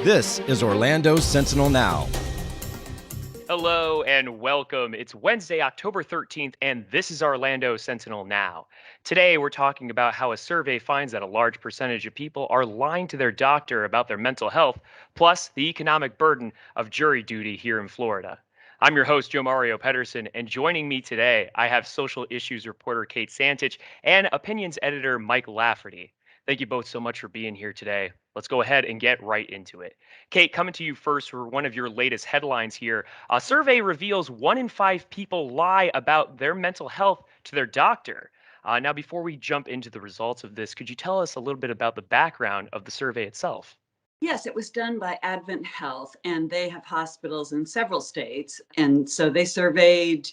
This is Orlando Sentinel Now. Hello and welcome. It's Wednesday, October 13th, and this is Orlando Sentinel Now. Today, we're talking about how a survey finds that a large percentage of people are lying to their doctor about their mental health, plus the economic burden of jury duty here in Florida. I'm your host, Joe Mario Pedersen, and joining me today, I have social issues reporter Kate Santich and opinions editor Mike Lafferty. Thank you both so much for being here today. Let's go ahead and get right into it. Kate, coming to you first for one of your latest headlines here. A survey reveals 1 in 5 people lie about their mental health to their doctor. Now, before we jump into the results of this, could you tell us a little bit about the background of the survey itself? Yes, it was done by Advent Health, and they have hospitals in several states. And so they surveyed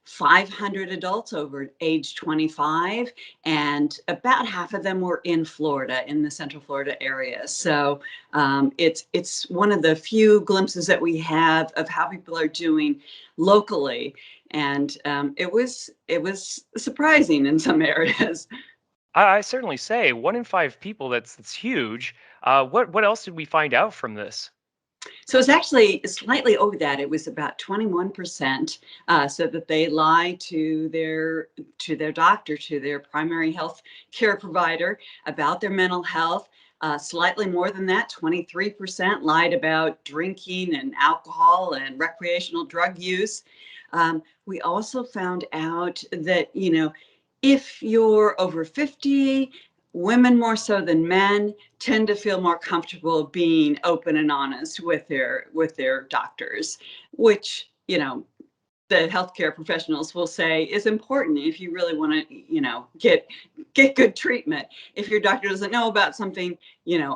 500 adults over age 25, and about half of them were in Florida, in the Central Florida area. So it's one of the few glimpses that we have of how people are doing locally, and it was surprising in some areas. I certainly say 1 in 5 people. That's huge. What else did we find out from this? So it's actually slightly over that. It was about 21%, so that they lie to their doctor, to their primary health care provider about their mental health. Slightly more than that, 23% lied about drinking and alcohol and recreational drug use. We also found out that, if you're over 50, women more so than men tend to feel more comfortable being open and honest with their doctors, which, the healthcare professionals will say is important if you really want to, get good treatment. If your doctor doesn't know about something,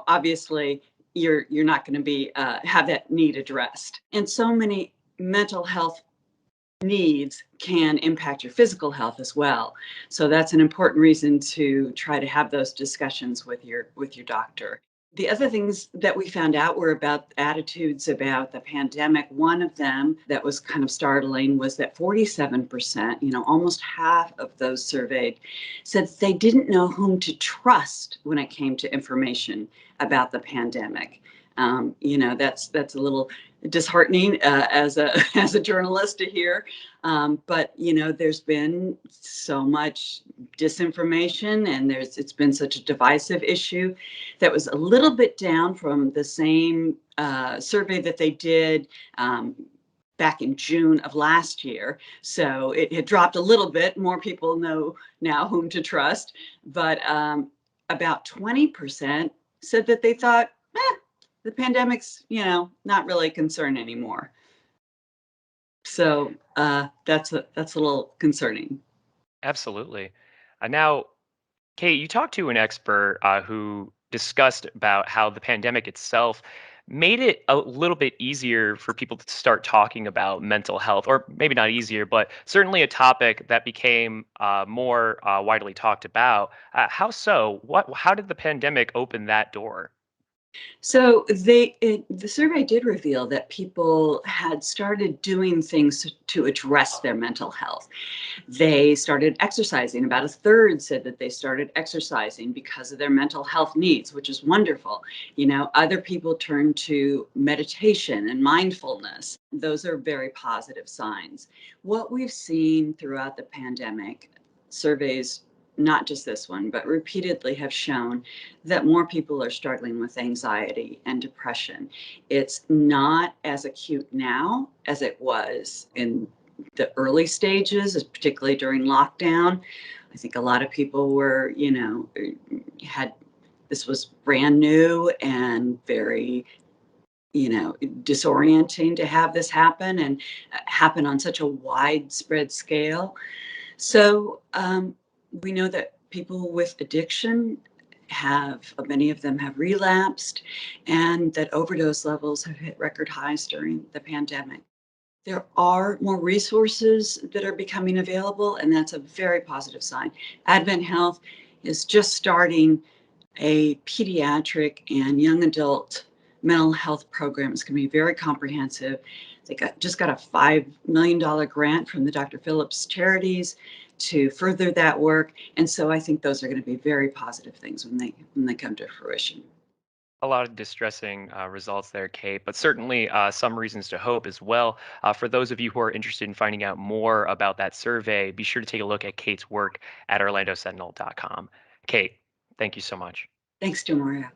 obviously you're not going to be have that need addressed. And so many mental health needs can impact your physical health as well. So that's an important reason to try to have those discussions with your doctor. The other things that we found out were about attitudes about the pandemic. One of them that was kind of startling was that 47%, almost half of those surveyed, said they didn't know whom to trust when it came to information about the pandemic. That's a little disheartening as a as a journalist to hear. But there's been so much disinformation, and it's been such a divisive issue that was a little bit down from the same survey that they did. Back in June of last year. So it had dropped a little bit. More people know now whom to trust. But about 20% said that they thought, the pandemic's, not really a concern anymore. So that's a little concerning. Absolutely. Now, Kate, you talked to an expert who discussed about how the pandemic itself made it a little bit easier for people to start talking about mental health, or maybe not easier, but certainly a topic that became more widely talked about. How so? How did the pandemic open that door? So the survey did reveal that people had started doing things to address their mental health. They started exercising. About a third said that they started exercising because of their mental health needs, which is wonderful. Other people turn to meditation and mindfulness. Those are very positive signs. What we've seen throughout the pandemic, surveys, not just this one, but repeatedly have shown that more people are struggling with anxiety and depression. It's not as acute now as it was in the early stages, particularly during lockdown. I think a lot of people were, had this was brand new and very, disorienting to have this happen and happen on such a widespread scale. So we know that people with addiction many of them have relapsed, and that overdose levels have hit record highs during the pandemic. There are more resources that are becoming available, and that's a very positive sign. Advent Health is just starting a pediatric and young adult mental health program. It's going to be very comprehensive. They just got a $5 million grant from the Dr. Phillips Charities to further that work. And so I think those are going to be very positive things when they come to fruition. A lot of distressing results there, Kate, but certainly some reasons to hope as well. For those of you who are interested in finding out more about that survey, be sure to take a look at Kate's work at orlandosentinel.com. Kate, thank you so much. Thanks, Demaria.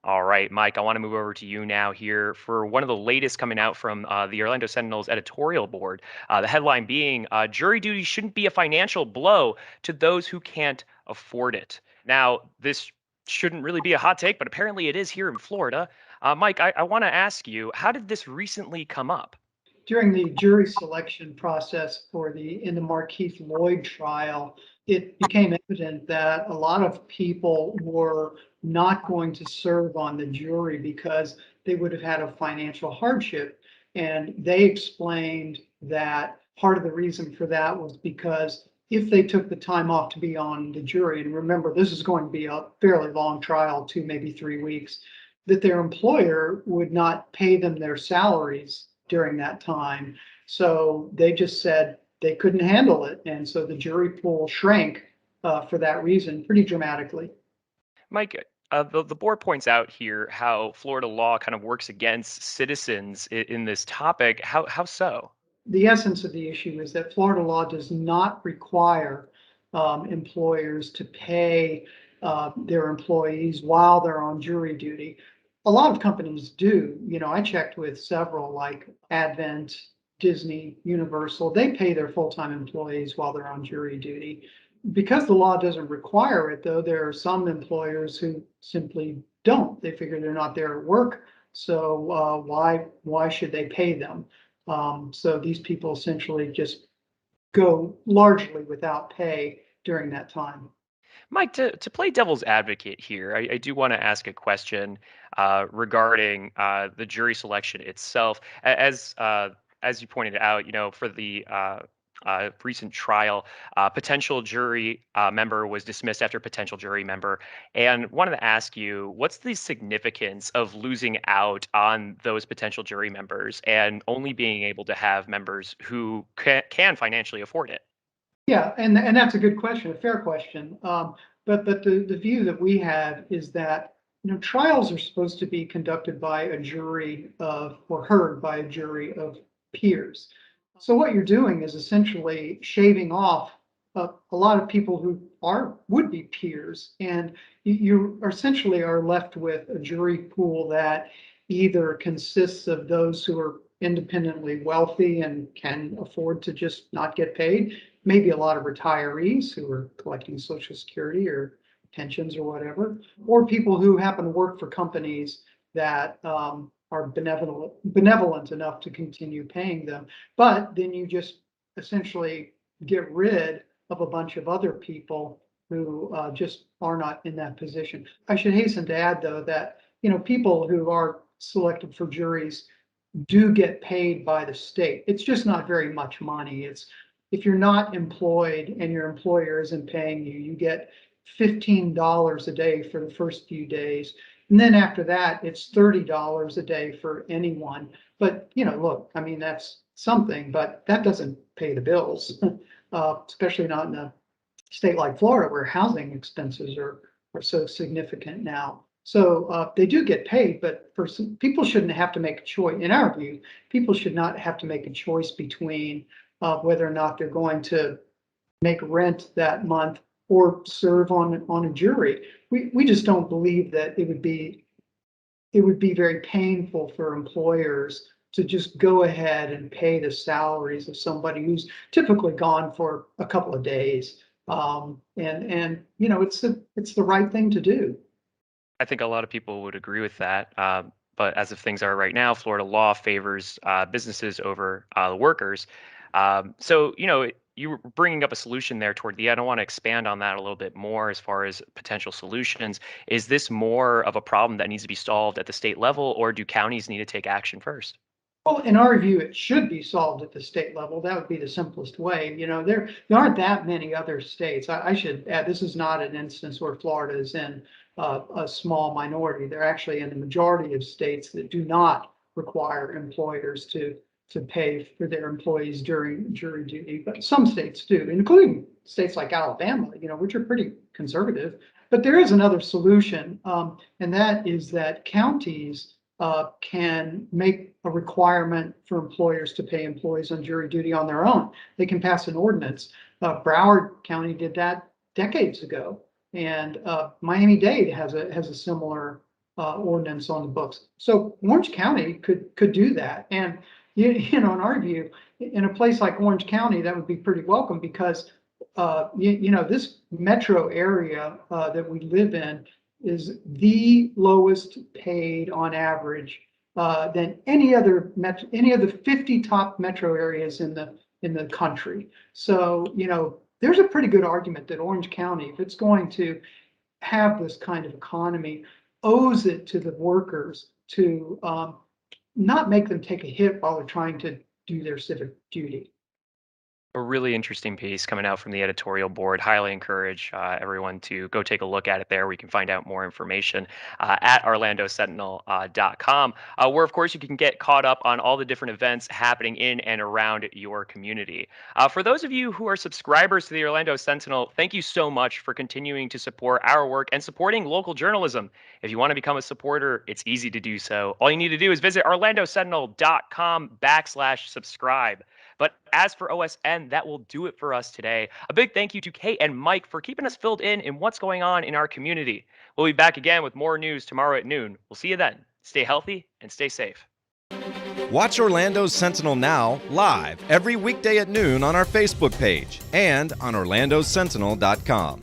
All right, Mike, I want to move over to you now here for one of the latest coming out from the Orlando Sentinel's editorial board. The headline being Jury duty shouldn't be a financial blow to those who can't afford it. Now, this shouldn't really be a hot take, but apparently it is here in Florida. Mike, I want to ask you, how did this recently come up? During the jury selection process in the Markeith Lloyd trial, it became evident that a lot of people were not going to serve on the jury because they would have had a financial hardship. And they explained that part of the reason for that was because if they took the time off to be on the jury, and remember, this is going to be a fairly long trial, 2, maybe 3 weeks, that their employer would not pay them their salaries during that time. So they just said they couldn't handle it. And so the jury pool shrank for that reason pretty dramatically. Mike, the board points out here how Florida law kind of works against citizens in this topic. How so? The essence of the issue is that Florida law does not require employers to pay their employees while they're on jury duty. A lot of companies do. I checked with several like Advent, Disney, Universal. They pay their full-time employees while they're on jury duty. Because the law doesn't require it, though, there are some employers who simply don't. They figure they're not there at work, so why should they pay them? So these people essentially just go largely without pay during that time. Mike, to play devil's advocate here, I do want to ask a question regarding the jury selection itself. As you pointed out, for the recent trial, potential jury member was dismissed after potential jury member, and wanted to ask you, what's the significance of losing out on those potential jury members and only being able to have members who can financially afford it? Yeah, and that's a good question, a fair question. But the view that we have is that trials are supposed to be conducted by a jury or heard by a jury of peers. So what you're doing is essentially shaving off a lot of people who would be peers, and you essentially are left with a jury pool that either consists of those who are independently wealthy and can afford to just not get paid, maybe a lot of retirees who are collecting Social Security or pensions or whatever, or people who happen to work for companies that are benevolent enough to continue paying them. But then you just essentially get rid of a bunch of other people who just are not in that position. I should hasten to add, though, that people who are selected for juries do get paid by the state. It's just not very much money. It's if you're not employed and your employer isn't paying you, you get $15 a day for the first few days. And then after that, it's $30 a day for anyone. But, look, I mean, that's something, but that doesn't pay the bills, especially not in a state like Florida where housing expenses are so significant now. So they do get paid, but people shouldn't have to make a choice. In our view, people should not have to make a choice between whether or not they're going to make rent that month or serve on a jury. We just don't believe that it would be very painful for employers to just go ahead and pay the salaries of somebody who's typically gone for a couple of days. It's the right thing to do. I think a lot of people would agree with that. But as of things are right now, Florida law favors businesses over the workers. So, you were bringing up a solution there toward the end. I want to expand on that a little bit more as far as potential solutions. Is this more of a problem that needs to be solved at the state level, or do counties need to take action first? Well, in our view, it should be solved at the state level. That would be the simplest way. There aren't that many other states. I should add, this is not an instance where Florida is in a small minority. They're actually in the majority of states that do not require employers to pay for their employees during jury duty, but some states do, including states like Alabama, which are pretty conservative. But there is another solution, and that is that counties can make a requirement for employers to pay employees on jury duty on their own. They can pass an ordinance. Broward County did that decades ago, and Miami-Dade has a similar ordinance on the books. So Orange County could do that, and in our view, in a place like Orange County, that would be pretty welcome because this metro area that we live in is the lowest paid on average than any of the 50 top metro areas in the country. So, there's a pretty good argument that Orange County, if it's going to have this kind of economy, owes it to the workers to not make them take a hit while they're trying to do their civic duty. A really interesting piece coming out from the editorial board. Highly encourage everyone to go take a look at it there. We can find out more information at orlandosentinel.com, where, of course, you can get caught up on all the different events happening in and around your community. For those of you who are subscribers to the Orlando Sentinel, thank you so much for continuing to support our work and supporting local journalism. If you want to become a supporter, it's easy to do so. All you need to do is visit orlandosentinel.com/subscribe. But as for OSN, that will do it for us today. A big thank you to Kate and Mike for keeping us filled in what's going on in our community. We'll be back again with more news tomorrow at noon. We'll see you then. Stay healthy and stay safe. Watch Orlando Sentinel Now live every weekday at noon on our Facebook page and on orlandosentinel.com.